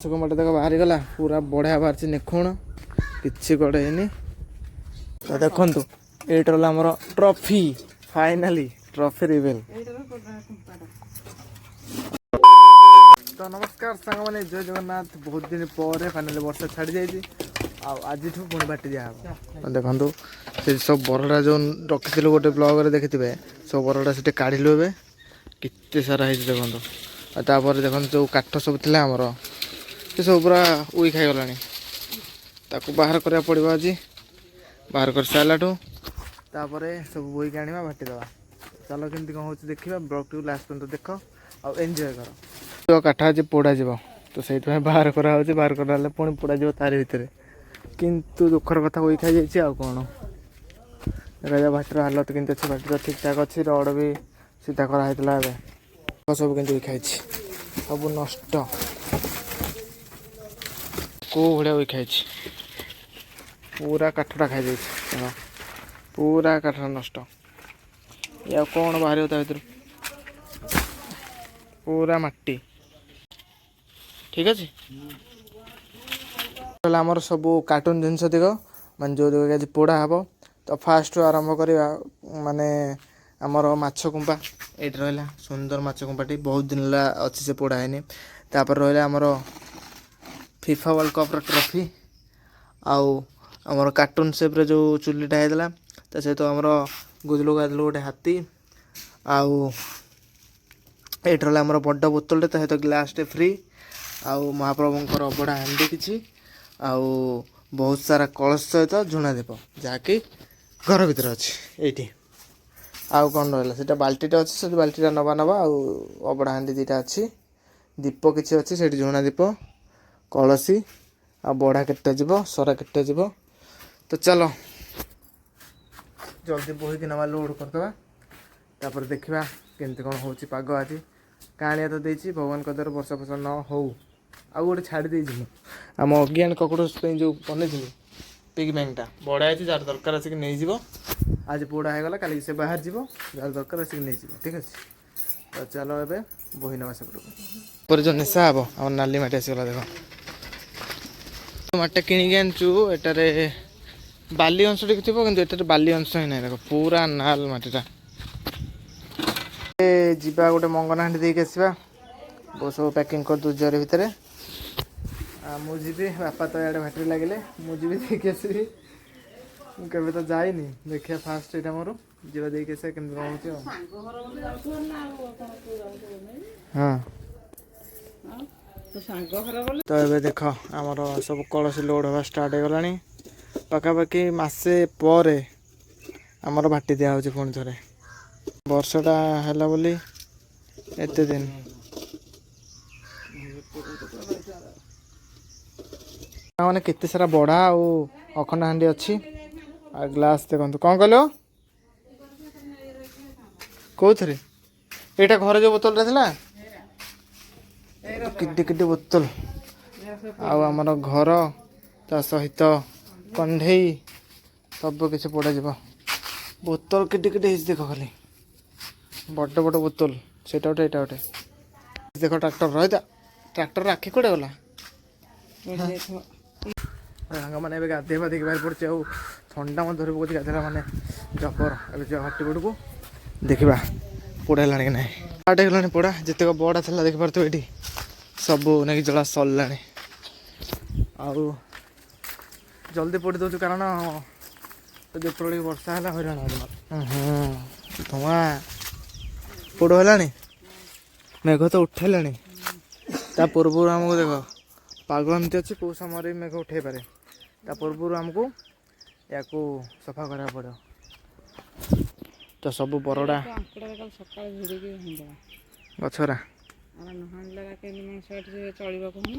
मटे तक बाहरी गला पूरा बढ़िया बाहर निखुण कि कड़े तो देखु ये आमर ट्रॉफी फाइनाली ट्रॉफी रिवेल। तो नमस्कार सांग मैंने जय जगन्नाथ। बहुत दिन पर फाइनाली वर्षा छाड़ी जाइए आज पुणी बाटी दिहब। देखो से सब बरड़ा जो रखी गोटे ब्लॉग रे देखिथे सब बरड़ा से काढ़लु ए के सारा है देखो। तापर देखो जो काठ सब थी आमर से सब पूरा उई खाई गलानी ताकू बाहर करा पड़ो। आज बाहर कर साराठू तापर सब बोईक आना भाटीदवा। चलो केमती कौन हो देखा ब्लॉग टू लास्ट पर्यटन देख आउ एंजॉय कर। काठ आज पोड़ा जीव तो से बाहर करा बाहर कराले पुणी पोड़ा जीव तार भितर किंतु दुखर कथा उई खाई जाइए आउ कौन देखा भाटीर हालत केमती अच्छे भाटीर ठीक ठाक अच्छी रड भी सीधा कराइला सब केमती उई खाई सब नष्ट को भाया उई खाई पूरा काठटा खाई जाइए पूरा काठ नष्ट या कौन बाहर होता भर पूरा माटी ठीक अच्छे। आमर सब कार्टून जिनस दिग मान जो आज पोड़ा हम तो फास्ट आरंभ करवा माने आमर माछ कुंपा ये रहा सुंदर माछ कुंपाटी बहुत दिन अच्छी से पोड़ा है। तापर रहा आमर फीफा वर्ल्ड कप ट्रॉफी आउ आमर कार्टून सेप्रे जो चुलीटा होता तो सहित आमर गुजलू गाजलू गोटे हाथी आउ ये रहा आमर बड़ बोतलटे तो सहित ग्लासटे फ्री आउ महाप्रभुंर अबड़ा हांडी किसी आउ बहुत सारा कलश सहित झुणा दीप जहाँकि घर भर अच्छे ये आउ कौन रहा से बाल्टीटे अच्छे से बाल्टीटा नवा नवा आउ अबड़ा हांडी दीटा अच्छी दीप किसी अच्छी से झुणा दीप कलसी आ बड़ा केटे जीव सरा केटे जीव। तो चलो जल्दी बोहीक नवा लोड करदे तापर देखा केमती कौन हो पाग। आज कालिया तो देती भगवान कदर वर्षा फर्षा न हो आउ गोटे छाड़ी देती आम अज्ञान ककड़ जो बनी पिग बैंगटा बड़ा है जार दरकार आसिक नहीं जीव आज पोड़ा होगला काली से बाहर जीव जार दरकार आसिक नहीं जीव ठीक अच्छे। तो चलो ए बोही नवा सेपट जो निशा हम आम नाली माटी आसगला देख माटी किणिक आनचु एटारे बाली अंश टी थी कि बाली अंश ही ना देख पूरा नाल मटीटा जीवा गोटे मंगन हांडी देके आसवा बहुत सब पैकिंग कर दो जरी भितर मुझे बापा तो इे भाटी लगे मुझे देखे आसबि केवे तो जाइनी देखिए फास्ट यहाँ मोर जीवा देके आस के हाँ तो ये देख आमर सब कलसी लोड हवा स्टार्ट हो गला पाखापाखि मसे पर आमर भाटी दिया पुणी थे वर्षटा है बोली एते दिन मैंने केते सारा बड़ा आउ अखंड हांडी अच्छी आ ग्लास देखो कौन कहल कौ थे यहाँ घर जो बोतल था किड्डी किड्डी बोतल आमर घर ता सहित कंढे सब किसी पड़ा जा बोतल किड्डी किड्डी देख खाली बड़ बड़ बोतल से गोटे यहाँ गोटे देख ट्राक्टर रही ट्राक्टर आखि कड़े गला मैंने गाधे बाधे बाहर पड़े ठंडा मत धर पकड़ गाधेला मैंने जबर ए हट्टी को देखा पोड़ा है कि ना स्टार्ट होगा पोड़ा जितक बड़ा था देखिपे ये सब नहीं जला सरला आउ जल्दी पोड़ी दौर कारण जो प्रली वर्षा है हईराण धुआं पोड़ है मेघ तो उठेला ता पूर्व आमको देख पाग एमती अच्छे कौ समय मेघ उठे पारे ता पूर्व आमको या सफा करा पड़ो। तो सब बरड़ा गछरा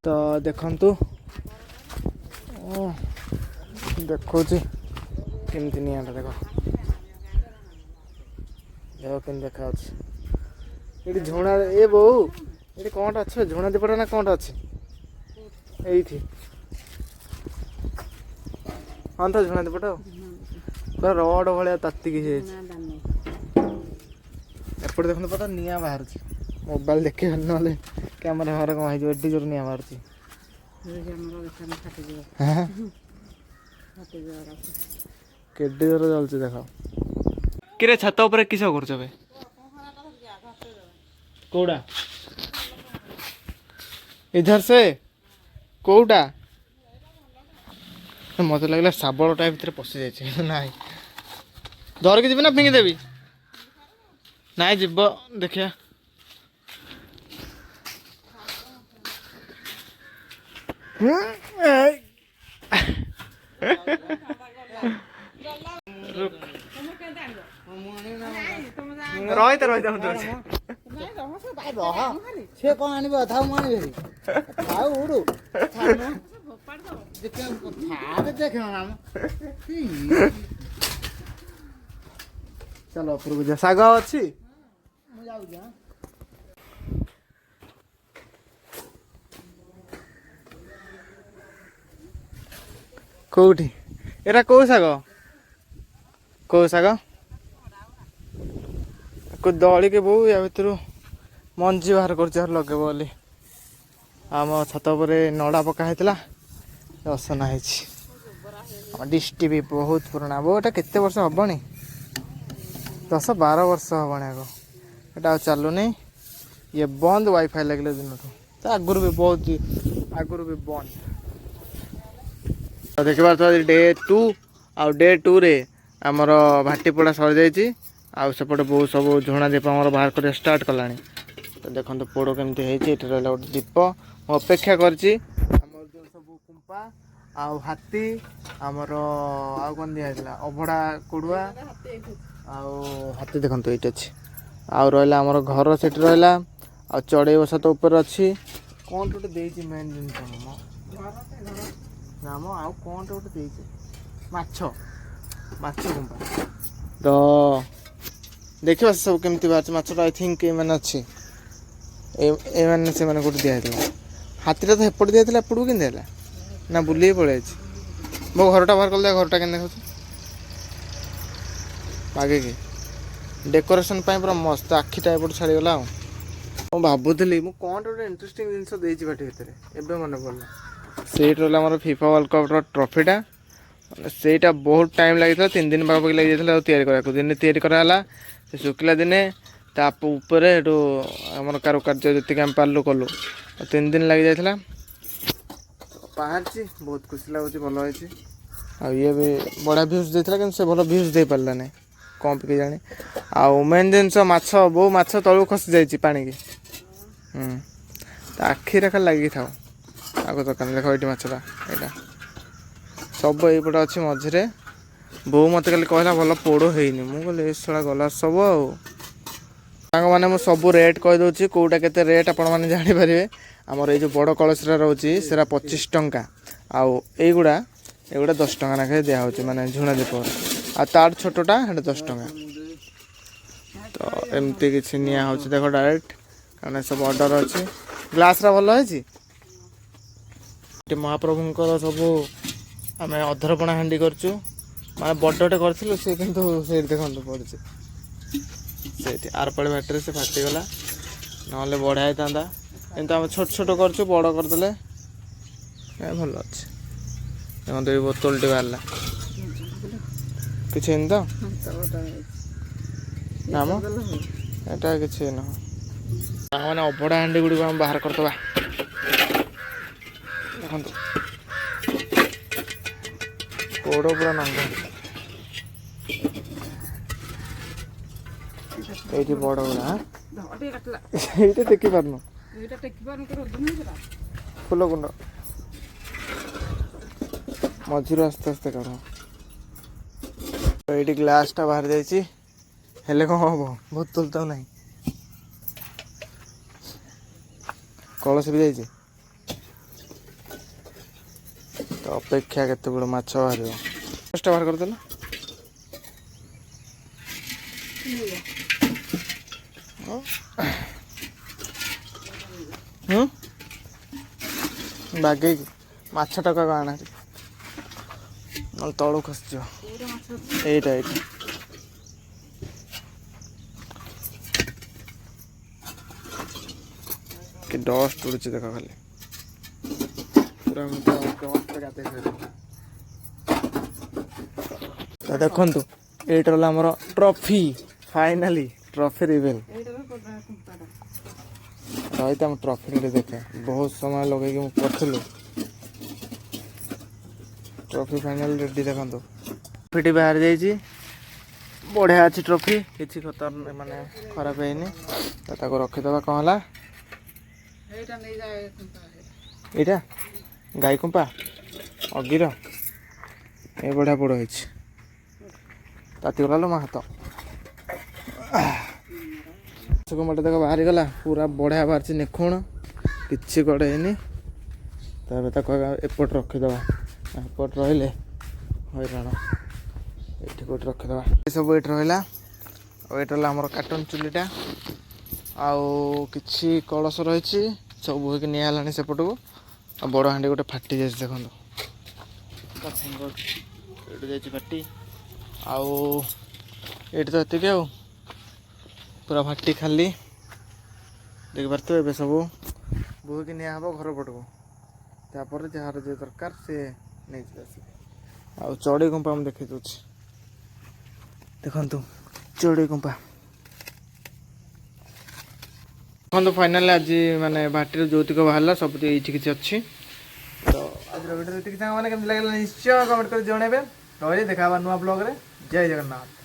तो देखु देखो केमती निआटा देख देख के देखा ये झुणा ए बो ये कौन अच्छे झुणा दीपटा ना कौन अच्छे ये हाँ तो झुणा दीपटा पूरा रड भाया तातिक एपटे देखते पता निआ बाहर मोबाइल देखे ना कैमेरा घर कौन जोर निआ बाहर କେଡେ ଜୋର ଚାଲୁଛି ଦେଖ। କିରେ ଛାତ ଉପରେ କିସ କରୁଛ ବେ? କୋଉଟା ଇଧର ସେ କୋଉଟା? ମତେ ଲାଗିଲା ଶାବଳ ଟା ଭିତରେ ପଶି ଯାଇଛି। ନାଇଁ ଧରିକି ଯିବି ନା ଫିଙ୍ଗି ଦେବି? ନାଇଁ ଯିବ ଦେଖିଆ। ରହିଥା ରହିଥା ସେ କଣ ଆଣିବ ଥାଉ ମୁଁ ଆଣିବି ଥାଉ ଉଡୁ ଚାଲ ଉପରକୁ ଯା। ଶାଗ ଅଛି? ମୁଁ ଯାଉଛି। କୋଉଠି? ଏରା କୋଉ ଶାଗ? କୋଉ ଶାଗ? ଦଳିକି ବୋଉ ୟା ଭିତରୁ ମଞ୍ଜି ବାହାର କରୁଛି ଲଗେଇବ ବୋଲି। ଆମ ଛାତ ଉପରେ ନଡ଼ା ପକା ହେଇଥିଲା, ଅସନା ହେଇଛି। ଆମ ଡିଷ୍ଟି ବି ବହୁତ ପୁରୁଣା। ବୋଉ ଏଟା କେତେ ବର୍ଷ ହବଣି? 10-12 ବର୍ଷ ହବଣି ଆଗ। ଏଟା ଆଉ ଚାଲୁନି, ଇଏ ବନ୍ଦ ୱାଇଫାଇ ଲାଗିଲା ଦିନଠୁ। ତା ଆଗରୁ ବି ବହୁତ ଆଗରୁ ବି ବନ୍ଦ। ଦେଖିପାରୁଥିବ ଡେ 2 ଆଉ ଡେ 2ରେ ଆମର ଭାଟି ପୋଡ଼ା ସରିଯାଇଛି। ଆଉ ସେପଟେ ବହୁତ ସବୁ ଝୁଣା ଦୀପ ଆମର ବାହାର କରିବା ଷ୍ଟାର୍ଟ କଲାଣି। ତ ଦେଖନ୍ତୁ ପୋଡ଼ କେମିତି ହେଇଛି। ଏଠି ରହିଲା ଗୋଟେ ଦୀପ। ମୁଁ ଅପେକ୍ଷା କରିଛି ଆମର ଯେଉଁ ସବୁ କୁମ୍ପା ଆଉ ହାତୀ, ଆମର ଆଉ କ'ଣ ଦିଆହେଇଥିଲା ଅଭଡ଼ା କୁଡ଼ୁଆ ଆଉ ହାତୀ ଦେଖନ୍ତୁ ଏଇଠି ଅଛି। ଆଉ ରହିଲା ଆମର ଘର ସେଠି ରହିଲା। ଆଉ ଚଢ଼େଇ ବସା ତ ଉପରେ ଅଛି। କ'ଣ ଗୋଟେ ଦେଇଛି ମେନ୍ ଜିନିଷ ନାମ ଆଉ କ'ଣଟେ ଗୋଟେ ଦେଇଛି। ମାଛ କୁମ୍ପା ତ ଦେଖିବା ସବୁ କେମିତି ବାହାରିଛି ମାଛଟା। ଆଇ ଥିଙ୍କ ଏମାନେ ଅଛି, ଏମାନେ ସେମାନେ ଗୋଟେ ଦିଆହେଇଥିଲା। ହାତୀଟା ତ ଏପଟେ ଦିଆହେଇଥିଲା, ଏପଟକୁ କେମିତି ହେଲା? ନା ବୁଲିକି ପଳେଇଛି। ମୋ ଘରଟା ବାହାର କଲେ ଘରଟା କେମିତି ଦେଖୁଛି ବାଗେଇକି। ଡେକୋରେସନ୍ ପାଇଁ ପୁରା ମସ୍ତ। ଆଖିଟା ଏପଟେ ଛାଡ଼ିଗଲା। ଆଉ ମୁଁ ଭାବୁଥିଲି ମୁଁ କ'ଣଟେ ଗୋଟେ ଇଣ୍ଟରେଷ୍ଟିଂ ଜିନିଷ ଦେଇଛି ବାଟି ଭିତରେ, ଏବେ ମନେ ପଡ଼ିଲା। ସେଇଠି ରହିଲା ଆମର ଫିଫା ୱାର୍ଲଡ଼ କପ୍ର ଟ୍ରଫିଟା। ସେଇଟା ବହୁତ ଟାଇମ୍ ଲାଗିଥିଲା, 3 ଦିନ ପାଖାପାଖି ଲାଗିଯାଇଥିଲା ଆଉ ତିଆରି କରିବାକୁ। ଦିନେ ତିଆରି କରାହେଲା, ସେ ଶୁଖିଲା ଦିନେ ତା ଉପରେ ଏଠୁ ଆମର କାରୁକାର୍ଯ୍ୟ ଯେତିକି ଆମେ ପାରିଲୁ କଲୁ। 3 ଦିନ ଲାଗିଯାଇଥିଲା। ବାହାରିଛି ବହୁତ ଖୁସି ଲାଗୁଛି, ଭଲ ହେଇଛି। ଆଉ ଇଏ ବି ବଢ଼ିଆ ଭ୍ୟୁଜ୍ ଦେଇଥିଲା, କିନ୍ତୁ ସେ ଭଲ ଭ୍ୟୁଜ୍ ଦେଇପାରିଲାନି କ'ଣ ପାଇଁ କେଜାଣି। ଆଉ ମେନ୍ ଜିନିଷ ମାଛ, ବୋଉ ମାଛ ତଳକୁ ଖସି ଯାଇଛି ପାଣିକି। ତା ଆଖିରେ ଖାଲି ଲାଗିକି ଥାଉ। ଆଗ ଦୋକାନ ଦେଖ ଏଇଠି ମାଛଟା, ଏଇଟା ସବୁ ଏଇପଟେ ଅଛି ମଝିରେ। ବୋଉ ମୋତେ କାଲି କହିଲା ଭଲ ପୋଡ଼ ହେଇନି। ମୁଁ କହିଲି ଏ ଶଳା ଗଲା ସବୁ। ଆଉ ସାଙ୍ଗମାନେ ମୁଁ ସବୁ ରେଟ୍ କହିଦେଉଛି, କେଉଁଟା କେତେ ରେଟ୍ ଆପଣମାନେ ଜାଣିପାରିବେ। ଆମର ଏଇ ଯେଉଁ ବଡ଼ କଳସୀଟା ରହୁଛି ସେଟା 25 ଟଙ୍କା। ଆଉ ଏଇଗୁଡ଼ା 10 ଟଙ୍କା ଲେଖାଏଁ ଦିଆହେଉଛି, ମାନେ ଝୁଣା ଦୀପ। ଆଉ ତାର ଛୋଟଟା ସେଟା 10 ଟଙ୍କା। ତ ଏମିତି କିଛି ନିଆ ହେଉଛି ଦେଖ ଡାଇରେକ୍ଟ, କାରଣ ସବୁ ଅର୍ଡ଼ର ଅଛି। ଗ୍ଲାସ୍ଟା ଭଲ ହେଇଛି। ଏଠି ମହାପ୍ରଭୁଙ୍କର ସବୁ ଆମେ ଅଧରପଣା ହାଣ୍ଡି କରିଛୁ, ମାନେ ବଡ଼ଟେ କରିଥିଲୁ। ସେ କିନ୍ତୁ ସେଇଠି ଦେଖନ୍ତୁ ପଡ଼ିଛି ସେଇଠି। ଆରପାଳି ଭାଟିରେ ସେ ଫାଟିଗଲା, ନହେଲେ ବଢ଼ିଆ ହେଇଥାନ୍ତା। କିନ୍ତୁ ଆମେ ଛୋଟ ଛୋଟ କରିଛୁ, ବଡ଼ କରିଦେଲେ ଭଲ ଅଛି। ଦେଖନ୍ତୁ ଏଇ ବୋତଲଟି ବାହାରିଲା, କିଛି ହେଇନି ତ? ନା ମ ଏଟା କିଛି ନୁହଁ। ମାନେ ଅଭଡ଼ା ହାଣ୍ଡି ଗୁଡ଼ିକ ଆମେ ବାହାର କରିଦେବା। ଦେଖନ୍ତୁ ପୋଡ଼ ପୁରା ନଙ୍ଗା। ଏଇଠି ବଡ଼ ଗୁଡ଼ା ଏଇଟା ଟେକି ପାରୁନୁ। ଫୁଲ କୁଣ୍ଡ ମଝିରୁ ଆସ୍ତେ ଆସ୍ତେ କାଢ଼। ଏଇଠି ଗ୍ଲାସ୍ଟା ବାହାରି ଯାଇଛି, ହେଲେ କ'ଣ ହବ? ବୋତଲ ତ ନାହିଁ। କଳସ ବି ଯାଇଛି। ତ ଅପେକ୍ଷା କେତେବେଳେ ମାଛ ବାହାରିବ। ଗ୍ଲାସ୍ଟା ବାହାର କରିଦେଲ। ବାଗେଇକି ମାଛଟାକୁ ଆଗ ଆଣ, ନହେଲେ ତଳକୁ ଖସିଯିବ। ଏଇଟା କି ଡଷ୍ଟ ଉଡ଼ୁଛି ଦେଖ ଖାଲି, ପୁରା ମସ୍ତ ଗାଧେଇ ସାରିଲୁ। ତ ଦେଖନ୍ତୁ ଏଇଟା ହେଲା ଆମର ଟ୍ରଫି, ଫାଇନାଲି ଟ୍ରଫି ରିଭେଲ। ରହିଥା ମୁଁ ଟ୍ରଫି ଟିକେ ଦେଖେ, ବହୁତ ସମୟ ଲଗେଇକି ମୁଁ କରିଥିଲୁ। ଟ୍ରଫି ଫାଇନାଲ ରେଡି ଦେଖନ୍ତୁ, ଟ୍ରଫିଟି ବାହାରି ଯାଇଛି। ବଢ଼ିଆ ଅଛି ଟ୍ରଫି, କିଛି ମାନେ ଖରାପ ହେଇନି। ତ ତାକୁ ରଖିଦେବା। କ'ଣ ହେଲା ଏଇଟା? ଗାଈ କୁମ୍ପା ଅଗିର, ଏ ବଢ଼ିଆ ପୋଡ଼ ହେଇଛି। ତାତିଗଲା ଲୋ ମା ହାତ। ମାଛ କୁମ୍ପାଟା ଦେଖ ବାହାରିଗଲା, ପୁରା ବଢ଼ିଆ ବାହାରିଛି, ନିଖୁଣ, କିଛି ଗଡ଼େ ହେଇନି। ତାପରେ ତାକୁ ଏପଟେ ରଖିଦେବା, ଏପଟେ ରହିଲେ ହଇରାଣ। ଏଇଠି କେଉଁଠି ରଖିଦେବା। ଏସବୁ ଏଇଠି ରହିଲା। ଆଉ ଏଇଟା ହେଲା ଆମର କାର୍ଟୁନ୍ ଚୁଲିଟା। ଆଉ କିଛି କଳସ ରହିଛି, ସବୁ ବୋହିକି ନିଆ ହେଲାଣି ସେପଟକୁ। ଆଉ ବଡ଼ ହାଣ୍ଡି ଗୋଟେ ଫାଟି ଯାଇଛି ଦେଖନ୍ତୁ, ଏଇଠି ଯାଇଛି ଫାଟି। ଆଉ ଏଇଠି ତ ଏତିକି, ଆଉ ପୁରା ଫାଟି ଖାଲି ଦେଖିପାରୁଥିବେ। ଏବେ ସବୁ ବୋହିକି ନିଆହେବ ଘର ପଟକୁ, ତାପରେ ଯାହାର ଯେ ଦରକାର ସେ ନେଇଯିବେ ଆସିକି। ଆଉ ଚଢ଼େଇ କୁମ୍ପା ମୁଁ ଦେଖେଇ ଦେଉଛି, ଦେଖନ୍ତୁ ଚଢ଼େଇ କୁମ୍ପା। ଦେଖନ୍ତୁ ଫାଇନାଲି ଆଜି ମାନେ ଭାଟିରୁ ଯୌତୁକ ବାହାରିଲା, ସବୁ ଏଇଠି କିଛି ଅଛି। ତ ଆଜିର ଭିଡ଼ିଓ ଏତିକି। ସାଙ୍ଗମାନେ କେମିତି ଲାଗିଲା ନିଶ୍ଚୟ କମେଣ୍ଟ କରି ଜଣାଇବେ। ରହିଲି, ଦେଖା ହେବା ନୂଆ ବ୍ଲଗ୍ରେ। ଜୟ ଜଗନ୍ନାଥ।